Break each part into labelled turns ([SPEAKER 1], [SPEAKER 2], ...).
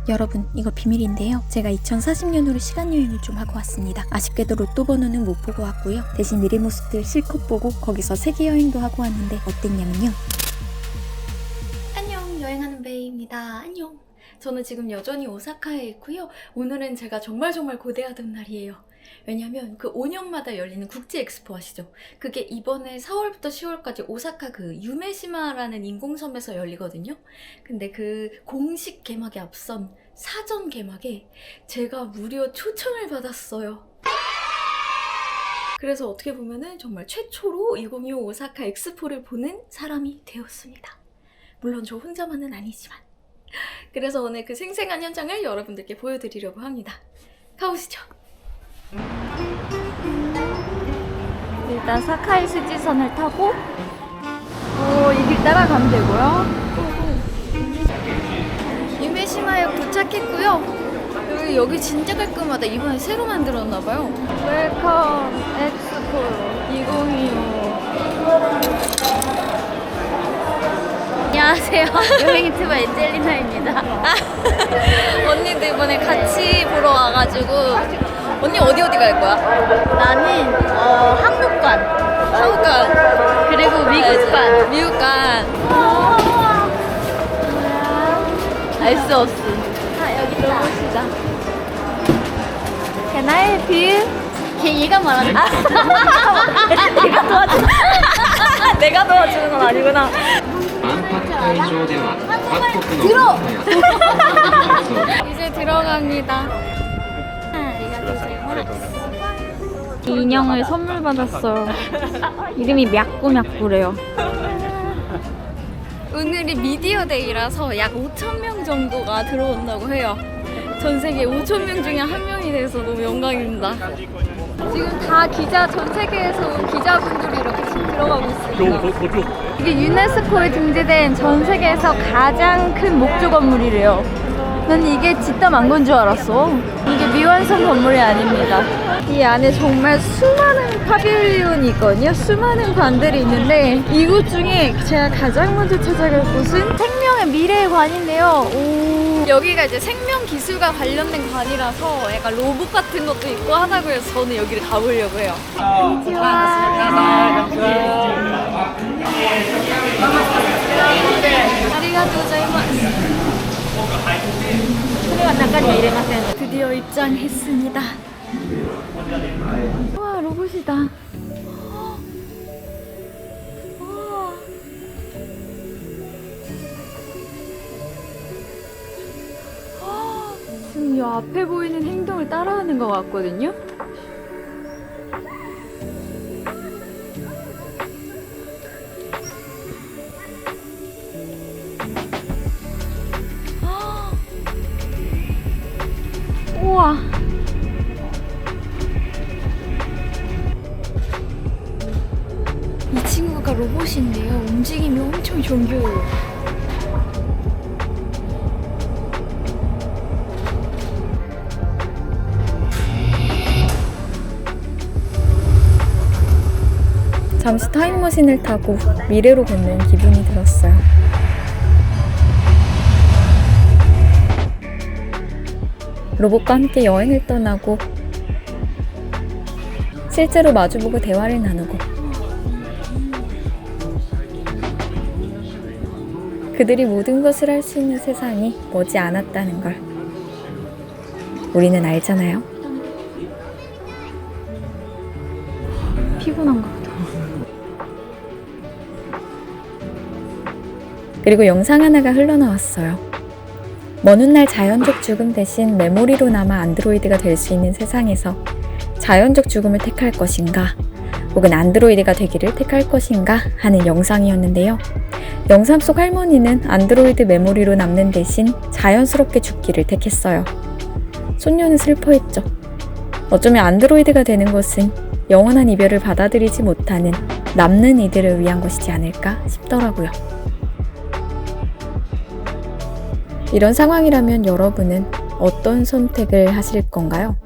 [SPEAKER 1] 여러분, 이거 비밀인데요. 제가 2040년으로 시간여행을 좀 하고 왔습니다. 아쉽게도 로또 번호는 못 보고 왔고요. 대신 미래 모습들 실컷 보고 거기서 세계여행도 하고 왔는데 어땠냐면요. 안녕, 여행하는 베이입니다. 안녕. 저는 지금 여전히 오사카에 있고요. 오늘은 제가 정말 고대하던 날이에요. 왜냐면 그 5년마다 열리는 국제 엑스포 아시죠? 그게 이번에 4월부터 10월까지 오사카 그 유메시마라는 인공섬에서 열리거든요. 근데 그 공식 개막에 앞선 사전 개막에 제가 무려 초청을 받았어요. 그래서 어떻게 보면은 정말 최초로 2025 오사카 엑스포를 보는 사람이 되었습니다. 물론 저 혼자만은 아니지만. 그래서 오늘 그 생생한 현장을 여러분들께 보여드리려고 합니다. 가보시죠.
[SPEAKER 2] 일단 사카이 스지선을 타고 이 길 따라가면 되고요.
[SPEAKER 1] 유메시마역 도착했고요. 여기 진짜 깔끔하다. 이번에 새로 만들었나봐요.
[SPEAKER 2] 웰컴 엑스포 2025. 안녕하세요. 여행 유튜버 엔젤리나입니다.
[SPEAKER 1] 언니도 이번에 같이 보러 와가지고. 언니 어디 갈 거야?
[SPEAKER 2] 나는 한국관
[SPEAKER 1] 한국관
[SPEAKER 2] 그리고 미국관.
[SPEAKER 1] 미국관.
[SPEAKER 2] 알 수 없음. 여기 들어보시자. Can I help you? 얘가 말하는 거야. 내가 도와주는 내가 도와주는 건 아니구나.
[SPEAKER 3] 들어!
[SPEAKER 1] 이제 들어갑니다.
[SPEAKER 2] 이 인형을 선물 받았어요. 이름이 мя꾸мя꾸래요.
[SPEAKER 1] 오늘이 미디어 데이라서 약 5,000명 정도가 들어온다고 해요. 전 세계 5,000명 중에 한 명이 돼서 너무 영광입니다. 지금 다 전 세계에서 온 기자분들이 이렇게 지금 들어가고 있습니다.
[SPEAKER 2] 이게 유네스코에 등재된 전 세계에서 가장 큰 목조 건물이래요. 난 이게 진짜 망건 줄 알았어. 이게 미완성 건물이 아닙니다. 이 안에 정말 수많은 파빌리온이 있거든요. 수많은 관들이 있는데 이곳 중에 제가 가장 먼저 찾아갈 곳은 생명의 미래의 관인데요.
[SPEAKER 1] 여기가 이제 생명 기술과 관련된 관이라서 약간 로봇 같은 것도 있고 하다고 해서 저는 여기를 가보려고 해요. 아리가또 고자이마스. 드디어 입장했습니다.
[SPEAKER 2] 와, 로봇이다. 지금 이 앞에 보이는 행동을 따라하는 것 같거든요. 우와.
[SPEAKER 1] 이 친구가 로봇인데요. 움직임이 엄청 정교해요. 잠시 타임머신을 타고 미래로 걷는 기분이 들었어요. 로봇과 함께 여행을 떠나고 실제로 마주보고 대화를 나누고 그들이 모든 것을 할 수 있는 세상이 머지 않았다는 걸 우리는 알잖아요.
[SPEAKER 2] 피곤한 것 같아.
[SPEAKER 1] 그리고 영상 하나가 흘러나왔어요. 먼 훗날 자연적 죽음 대신 메모리로 남아 안드로이드가 될 수 있는 세상에서 자연적 죽음을 택할 것인가 혹은 안드로이드가 되기를 택할 것인가 하는 영상이었는데요. 영상 속 할머니는 안드로이드 메모리로 남는 대신 자연스럽게 죽기를 택했어요. 손녀는 슬퍼했죠. 어쩌면 안드로이드가 되는 것은 영원한 이별을 받아들이지 못하는 남는 이들을 위한 것이지 않을까 싶더라고요. 이런 상황이라면 여러분은 어떤 선택을 하실 건가요?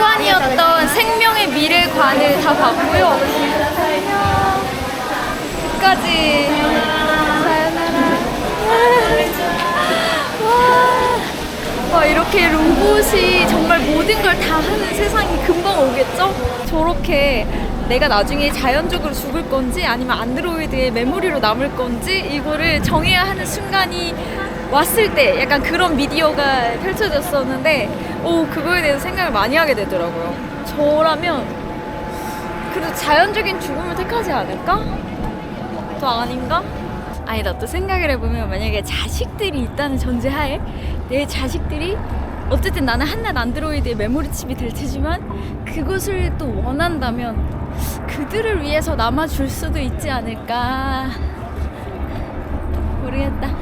[SPEAKER 2] 비판이었던 생명의 미래관을 다 봤고요. 안녕. 끝까지. 사요나라. 와, 이렇게 로봇이 정말 모든 걸 다 하는 세상이 금방 오겠죠? 저렇게 내가 나중에 자연적으로 죽을 건지 아니면 안드로이드의 메모리로 남을 건지 이거를 정해야 하는 순간이 왔을 때 약간 그런 미디어가 펼쳐졌었는데 그거에 대해서 생각을 많이 하게 되더라고요. 저라면 그래도 자연적인 죽음을 택하지 않을까? 더 아닌가? 아니다, 또 생각을 해보면 만약에 자식들이 있다는 전제하에 내 자식들이 어쨌든 나는 한낱 안드로이드의 메모리 칩이 될 테지만 그것을 또 원한다면 그들을 위해서 남아줄 수도 있지 않을까. 모르겠다.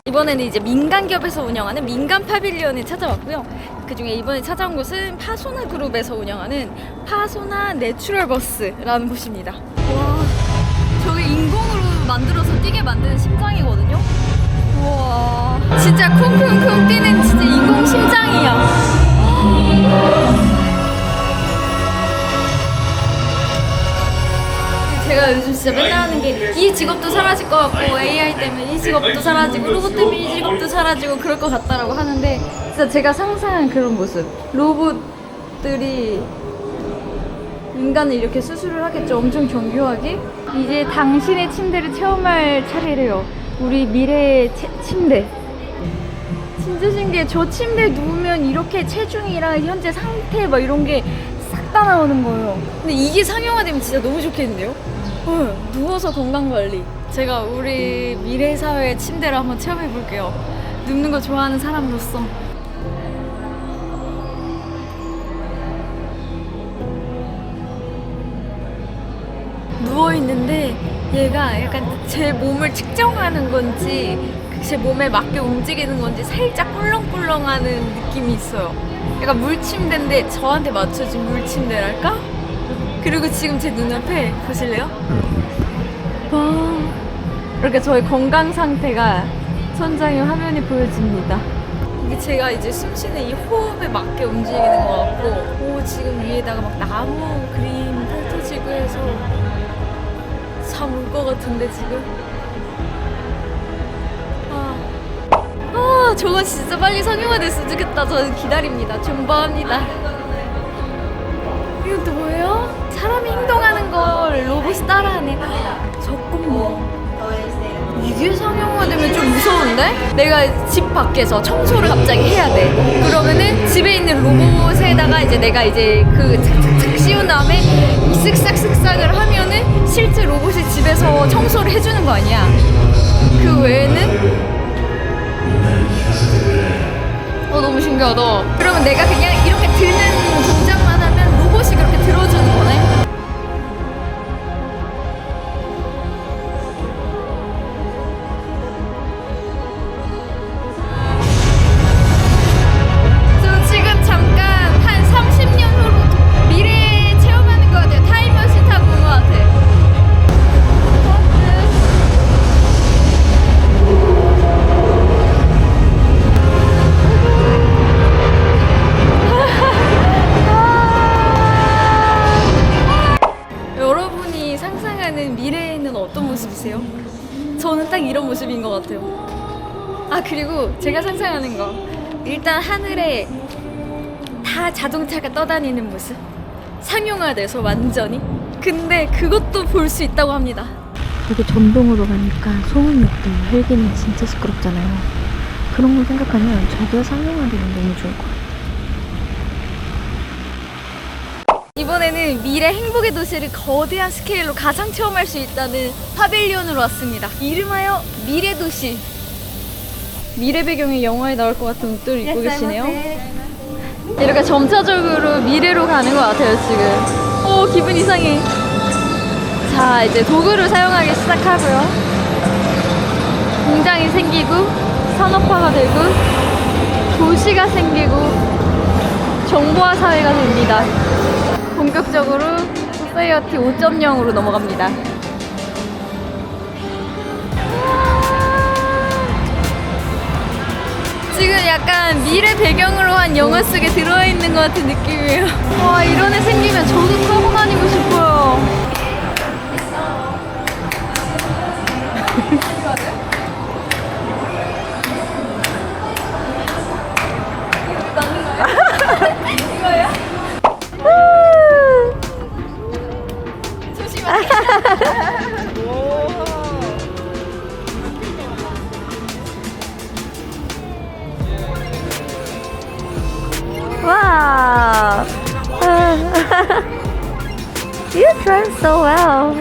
[SPEAKER 2] 이번에는 이제 민간기업에서 운영하는 민간 파빌리언을 찾아왔고요. 그중에 이번에 찾아온 곳은 파소나 그룹에서 운영하는 파소나 내추럴버스라는 곳입니다. 와, 저게 인공으로 만들어서 뛰게 만드는 심장이거든요. 우와, 진짜 쿵쿵쿵 뛰는 진짜 인공 심장이야. 제가 요즘 진짜 맨날 하는 게 이 직업도 사라질 것 같고 AI 때문에 이 직업도 사라지고 로봇 때문에 이 직업도 사라지고 그럴 것 같다라고 하는데 진짜 제가 상상한 그런 모습. 로봇들이 인간을 이렇게 수술을 하겠죠. 엄청 정교하게. 이제 당신의 침대를 체험할 차례래요. 우리 미래의 침대. 진짜 신기해. 저 침대에 누우면 이렇게 체중이랑 현재 상태 막 이런 게 싹 다 나오는 거예요. 근데 이게 상용화되면 진짜 너무 좋겠는데요? 누워서 건강관리. 제가 우리 미래 사회의 침대를 한번 체험해 볼게요. 눕는 거 좋아하는 사람으로서. 누워있는데 얘가 약간 제 몸을 측정하는 건지 제 몸에 맞게 움직이는 건지 살짝 꿀렁꿀렁하는 느낌이 있어요. 약간 물침대인데 저한테 맞춰진 물침대랄까? 그리고 지금 제 눈앞에 보실래요? 와, 이렇게 저의 건강 상태가 천장에 화면이 보여집니다. 이게 제가 이제 숨쉬는 이 호흡에 맞게 움직이는 것 같고 지금 위에다가 막 나무 그림 펼쳐지고 해서 잠 올 것 같은데 지금. 저건 진짜 빨리 상용화됐으면 좋겠다. 저는 기다립니다. 존버합니다. 이건 또 뭐예요? 사람이 행동하는 걸 로봇이 따라하네. 잠깐만. 이게 상용화되면 좀 무서운데? 내가 집 밖에서 청소를 갑자기 해야 돼. 그러면은 집에 있는 로봇에다가 이제 내가 이제 그 착착착 씌운 다음에 쓱싹쓱싹을 하면은 실제 로봇이 집에서 청소를 해주는 거 아니야. 그 외에는 너무 신기하다. 그러면 내가 그냥 이렇게 드는 동작만 하면 로봇이 그렇게 들어주는 거네. 저 지금 잠깐 한 30년 후로 미래 체험하는 것 같아요. 타임머신 타고 온 것 같아. 여러분이 상상하는 미래에는 어떤 모습이세요? 저는 딱 이런 모습인 것 같아요. 그리고 제가 상상하는 거 일단 하늘에 다 자동차가 떠다니는 모습. 상용화돼서 완전히. 근데 그것도 볼 수 있다고 합니다.
[SPEAKER 1] 이게 전동으로 가니까 소음이 없대요. 헬기는 진짜 시끄럽잖아요. 그런 걸 생각하면 저게 상용화되면 너무 좋을 것 같아요.
[SPEAKER 2] 이번에는 미래 행복의 도시를 거대한 스케일로 가상 체험할 수 있다는 파빌리온으로 왔습니다. 이름하여 미래도시. 미래 배경의 영화에 나올 것 같은 옷들을 입고 계시네요. 이렇게 점차적으로 미래로 가는 것 같아요 지금. 기분 이상해. 자, 이제 도구를 사용하기 시작하고요. 공장이 생기고 산업화가 되고 도시가 생기고 정보화 사회가 됩니다. 본격적으로 소사이어티 5.0으로 넘어갑니다. 지금 약간 미래 배경으로 한 영화 속에 들어있는 것 같은 느낌이에요. 와, 이런 애 생기면 저도 타고 다니고 싶어요. Wow! You drive so well.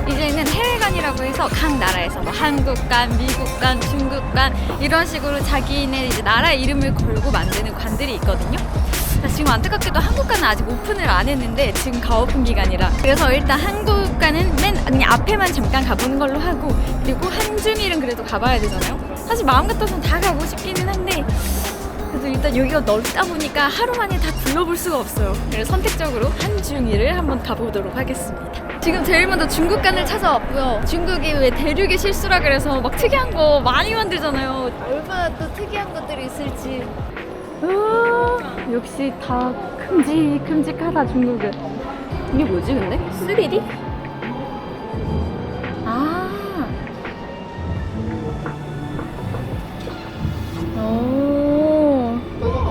[SPEAKER 2] 이제는 해외관이라고 해서 각 나라에서 뭐 한국관, 미국관, 중국관 이런 식으로 자기네 이제 나라 이름을 걸고 만드는 관들이 있거든요. 지금 안타깝게도 한국관은 아직 오픈을 안 했는데 지금 가오픈 기간이라 그래서 일단 한국관은 그냥 앞에만 잠깐 가보는 걸로 하고 그리고 한중일은 그래도 가봐야 되잖아요. 사실 마음 같아서는 다 가고 싶기는 한데 그래도 일단 여기가 넓다 보니까 하루 만에 다 둘러볼 수가 없어요. 그래서 선택적으로 한중일을 한번 가보도록 하겠습니다. 지금 제일 먼저 중국관을 찾아왔고요. 중국이 왜 대륙의 실수라 그래서 막 특이한 거 많이 만들잖아요. 얼마나 또 특이한 것들이 있을지. 역시 다 큼직큼직하다 중국은. 이게 뭐지 근데? 3D?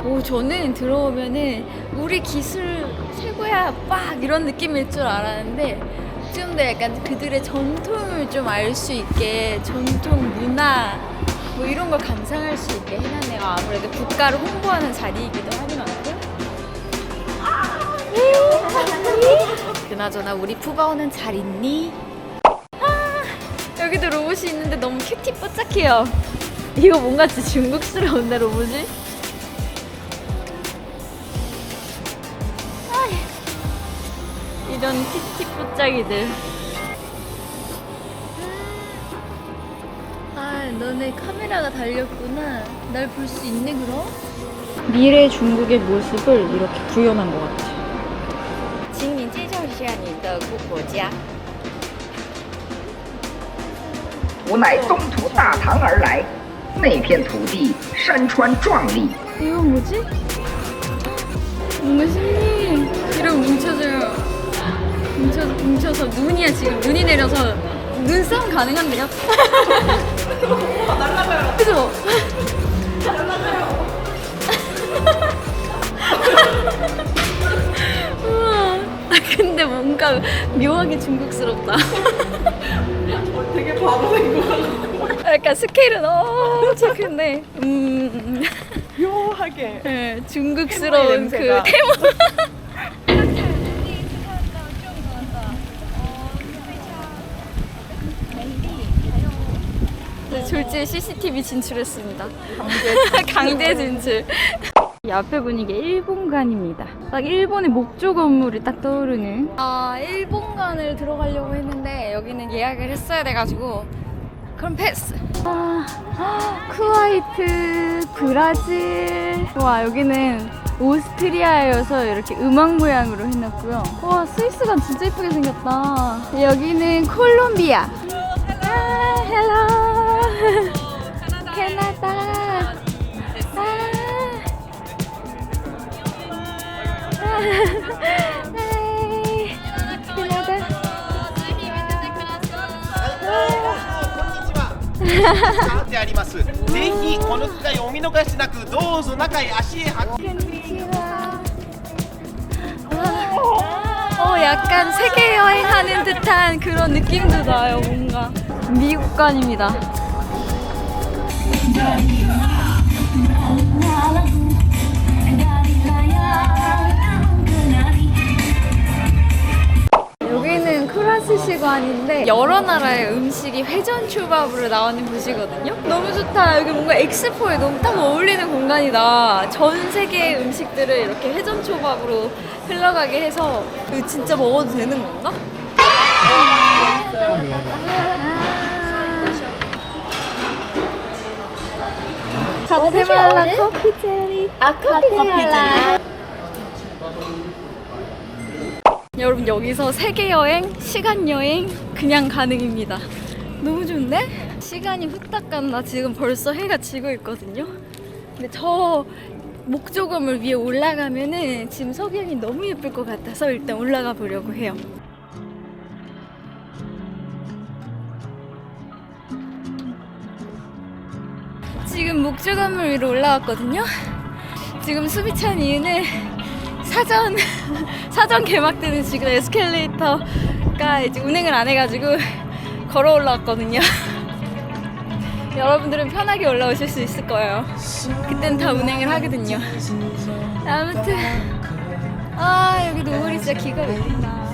[SPEAKER 2] 오, 저는 들어오면은 우리 기술 최고야 빡 이런 느낌일 줄 알았는데 좀 더 약간 그들의 전통을 좀 알 수 있게 전통 문화 뭐 이런 걸 감상할 수 있게 해놨네요. 아무래도 국가를 홍보하는 자리이기도 하니만큼. 그나저나 우리 푸바오는 잘 있니? 여기도 로봇이 있는데 너무 큐티 뽀짝해요. 이거 뭔가 진짜 중국스러운데 로봇이? 이런 큐티 뽀짝이들. 너네 카메라가 달렸구나. 날 볼 수 있네 그럼? 미래 중국의 모습을 이렇게 구현한 것 같아. 请你介绍一下你的国家。
[SPEAKER 3] 吾乃东土大唐而来，那片土地山川壮丽。
[SPEAKER 2] 이거 뭐지? 뭔가 신기해. 이러고 뭉쳐져요. 뭉쳐서 눈이야 지금. 눈이 내려서 눈싸움 가능한데요? 날라가요. 그죠? 날라가요. 우와. 근데 뭔가 묘하게 중국스럽다.
[SPEAKER 4] 되게 바보인 것 같아.
[SPEAKER 2] 약간 스케일은 엄청 큰데
[SPEAKER 4] 묘하게.
[SPEAKER 2] 네, 중국스러운 그
[SPEAKER 4] 냄새가.
[SPEAKER 2] 태모. 졸지에 CCTV 진출했습니다. 강제 진출. 이 앞에 보니 이게 일본관입니다. 딱 일본의 목조 건물이 딱 떠오르는. 일본관을 들어가려고 했는데 여기는 예약을 했어야 돼가지고 그럼 패스. 쿠와이트, 브라질. 와, 여기는 오스트리아여서 이렇게 음악 모양으로 해놨고요. 와, 스위스관 진짜 예쁘게 생겼다. 여기는 콜롬비아. 헬로. 캐나다. 캐나다.
[SPEAKER 5] なんであります。ぜひこの機会をお見逃しなくどうぞ中へ足へ運んで
[SPEAKER 2] 약간 세계 여행하는 듯한 그런 느낌도 나요. 뭔가 미국관입니다. 여기는 쿠라스시관인데 여러 나라의 음식이 회전초밥으로 나오는 곳이거든요. 너무 좋다. 여기 뭔가 엑스포에 너무 딱 어울리는 공간이다. 전 세계의 음식들을 이렇게 회전초밥으로 흘러가게 해서 이거 진짜 먹어도 되는 건가? 가테말라 커피제리. 커피제리. 여러분 여기서 세계 여행, 시간 여행 그냥 가능입니다. 너무 좋은데? 시간이 후딱 간다. 지금 벌써 해가 지고 있거든요. 근데 저 목조건물 위에 올라가면은 지금 석양이 너무 예쁠 것 같아서 일단 올라가 보려고 해요. 지금 목조건물 위로 올라왔거든요. 지금 숨이 찬 이유는 사전 개막되는 지금 에스컬레이터가 이제 운행을 안 해가지고 걸어 올라왔거든요. 여러분들은 편하게 올라오실 수 있을 거예요. 그땐 다 운행을 하거든요. 아무튼 여기 노을이 진짜 기가 막힌다.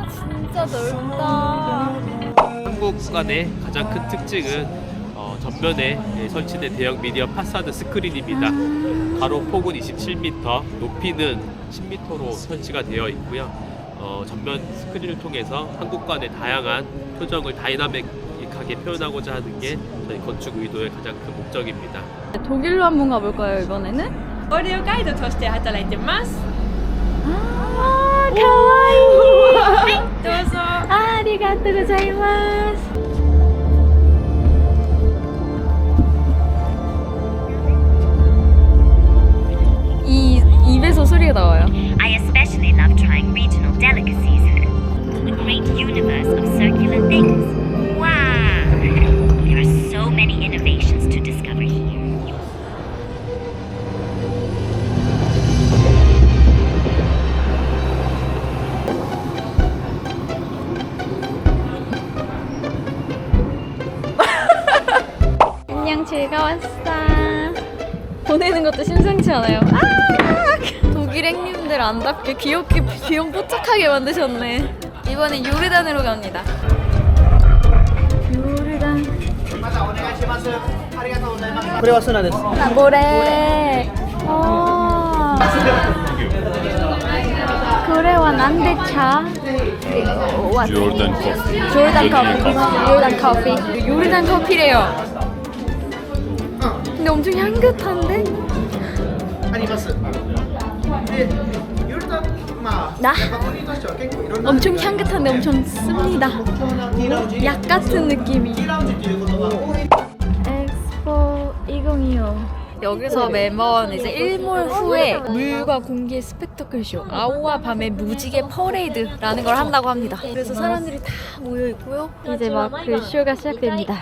[SPEAKER 2] 진짜 넓다.
[SPEAKER 6] 한국관의 가장 큰 특징은 전면에 설치된 대형 미디어 파사드 스크린입니다. 가로 폭은 27m, 높이는 10m로 설치가 되어 있고요. 전면 스크린을 통해서 한국관의 다양한 표정을 다이나믹하게 표현하고자 하는 게 저희 건축 의도의 가장 큰 목적입니다.
[SPEAKER 2] 독일로 한번 가볼까요, 이번에는?
[SPEAKER 4] オーディオガイドとして働いてます。
[SPEAKER 2] 아, 가와이.
[SPEAKER 4] どうぞ。
[SPEAKER 2] 아리가또 고자이마스. 이 입에서 소리가 나와요.
[SPEAKER 7] I especially love trying regional delicacies. The great universe of circular things. Wow! There are so many innovations to discover here.
[SPEAKER 2] 안녕, 즐거웠어. 보내는 것도 심상치 않아요. 독일 행님들 안답게 귀염 뽀짝하게 만드셨네. 이번엔 요르단으로 갑니다. 요르단. 모래. 고래와 난데차.
[SPEAKER 8] Jordan Coffee.
[SPEAKER 2] 조르단 커피. 요르단 커피래요. 근데 엄청 향긋한데? 나? 엄청 향긋한데 엄청 씁니다. 약 같은 느낌이. 엑스포 2025. 여기서 매번 이제 일몰 후에 물과 공기의 스펙터클 쇼, 아우와 밤의 무지개 퍼레이드라는 걸 한다고 합니다. 그래서 사람들이 다 모여 있고요. 이제 막 그 쇼가 시작됩니다.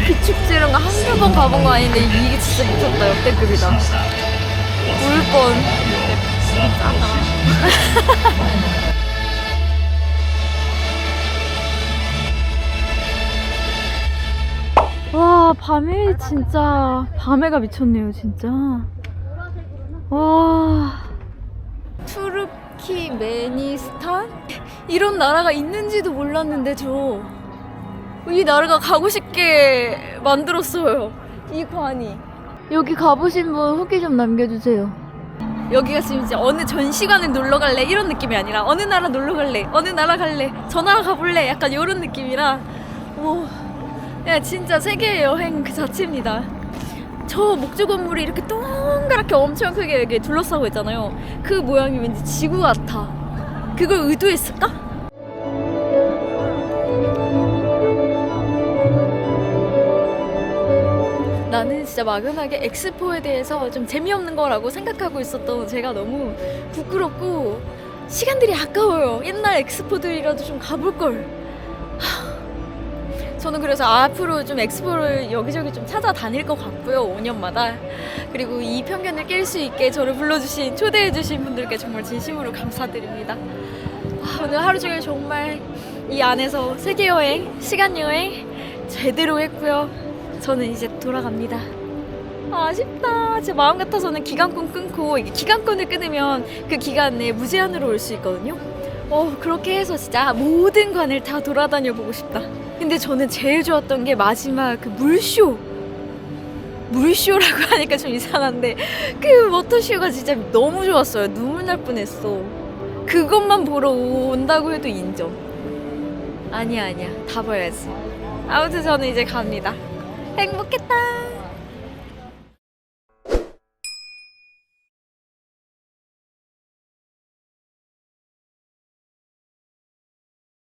[SPEAKER 2] 비축제 이런 거 한두 번 가본 거 아닌데 이게 진짜 미쳤다. 역대급이다. 울 뻔. 와, 밤에 진짜 밤에가 미쳤네요, 진짜. 와. 투르키메니스탄? 이런 나라가 있는지도 몰랐는데 저 이 나라가 가고 싶게 만들었어요. 이 관이. 여기 가보신 분 후기 좀 남겨주세요. 여기가 지금 이제 어느 전시관을 놀러 갈래 이런 느낌이 아니라 어느 나라 놀러 갈래, 어느 나라 갈래, 저 나라 가볼래 약간 이런 느낌이라 야, 진짜 세계 여행 그 자체입니다. 저 목조 건물이 이렇게 동그랗게 엄청 크게 이렇게 둘러싸고 있잖아요. 그 모양이 왠지 지구 같아. 그걸 의도했을까? 나는 진짜 막연하게 엑스포에 대해서 좀 재미없는 거라고 생각하고 있었던 제가 너무 부끄럽고 시간들이 아까워요. 옛날 엑스포들이라도 좀 가볼걸. 저는 그래서 앞으로 좀 엑스포를 여기저기 좀 찾아다닐 것 같고요. 5년마다. 그리고 이 편견을 깰 수 있게 저를 불러주신, 초대해주신 분들께 정말 진심으로 감사드립니다. 오늘 하루 종일 정말 이 안에서 세계여행, 시간여행 제대로 했고요. 저는 이제 돌아갑니다. 아쉽다. 제 마음 같아서는 기간권 끊고, 이게 기간권을 끊으면 그 기간 내에 무제한으로 올 수 있거든요. 그렇게 해서 진짜 모든 관을 다 돌아다녀 보고 싶다. 근데 저는 제일 좋았던 게 마지막 그 물쇼라고 하니까 좀 이상한데 그 워터쇼가 진짜 너무 좋았어요. 눈물 날 뻔했어. 그것만 보러 온다고 해도 인정. 아니야 다 봐야지. 아무튼 저는 이제 갑니다. 행복했다.